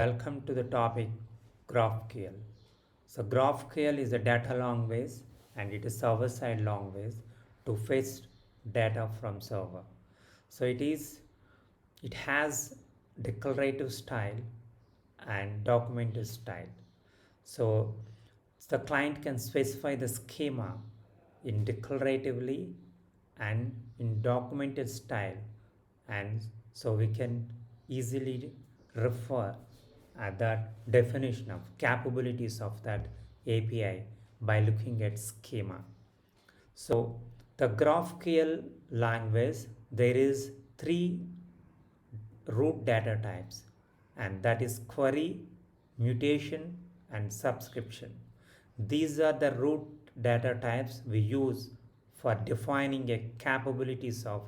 Welcome to the topic GraphQL. So GraphQL is a data language and it is server-side language to fetch data from server. So it has declarative style and documented style. So the client can specify the schema in declaratively and in documented style, and so we can easily refer at the definition of capabilities of that API by looking at schema. So the GraphQL language, there is three root data types, and that is query, mutation, and subscription. These are the root data types we use for defining a capabilities of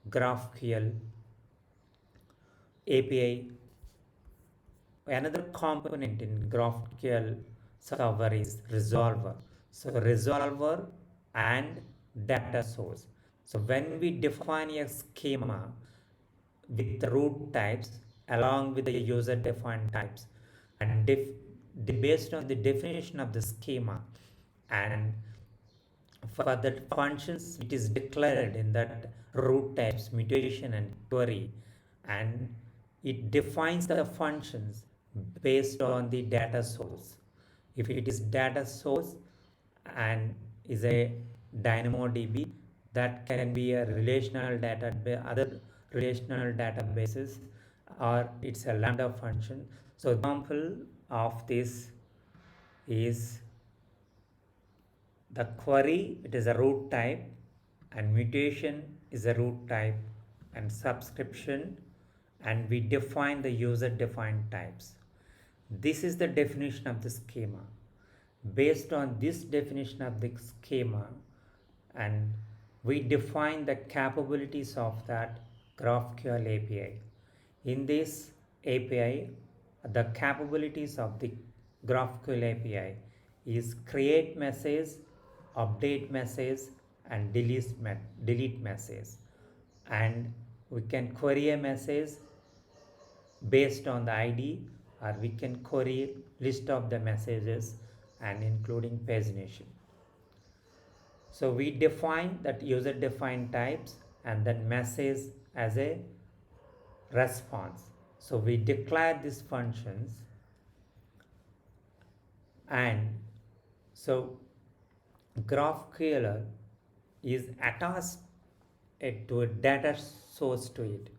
GraphQL API. Another component in GraphQL server is resolver. So resolver and data source. So when we define a schema with the root types along with the user defined types, and based on the definition of the schema, and for the functions it is declared in that root types, mutation and query, and it defines the functions based on the data source. If it is data source and is a DynamoDB, that can be a relational data, other relational databases, or it's a lambda function. So example of this is the query, it is a root type, and mutation is a root type, and subscription, and we define the user defined types. This is the definition of the schema. Based on this definition of the schema, and we define the capabilities of that GraphQL API. In this API, the capabilities of the GraphQL API is create message, update message, and delete message. And we can query a message based on the ID, or we can query list of the messages and including pagination. So we define that user defined types and then message as a response. So we declare these functions, and so GraphQL is attached to a data source to it.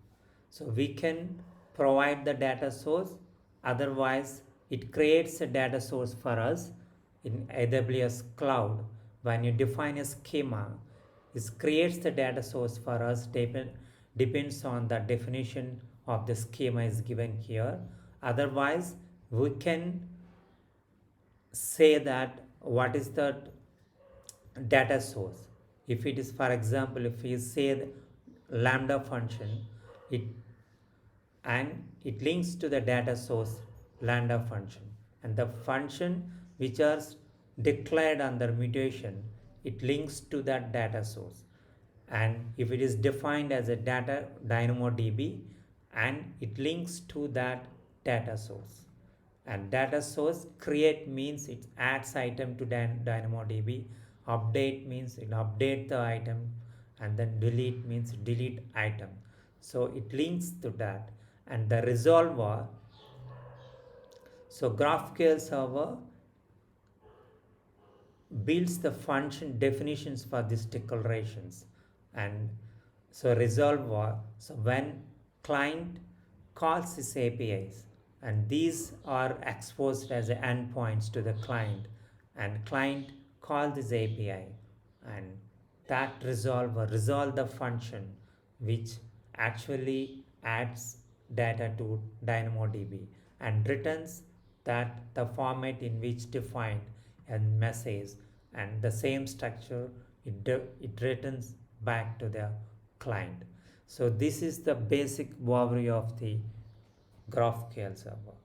So we can provide the data source, otherwise it creates a data source for us in AWS cloud. When you define a schema, it creates the data source for us, depends on the definition of the schema is given here. Otherwise we can say that what is the data source. If it is, for example, if we say the lambda function, it links to the data source lambda function, and the function which are declared under mutation, it links to that data source. And if it is defined as a data DynamoDB, and it links to that data source. And data source create means it adds item to DynamoDB, update means it update the item, and then delete means delete item. So it links to that. And the resolver, so GraphQL server builds the function definitions for these declarations. And so resolver, so when client calls these APIs, and these are exposed as endpoints to the client, and client call this API, and that resolver resolve the function which actually adds data to DynamoDB and returns that the format in which defined a message, and the same structure it returns back to the client. So this is the basic overview of the GraphQL server.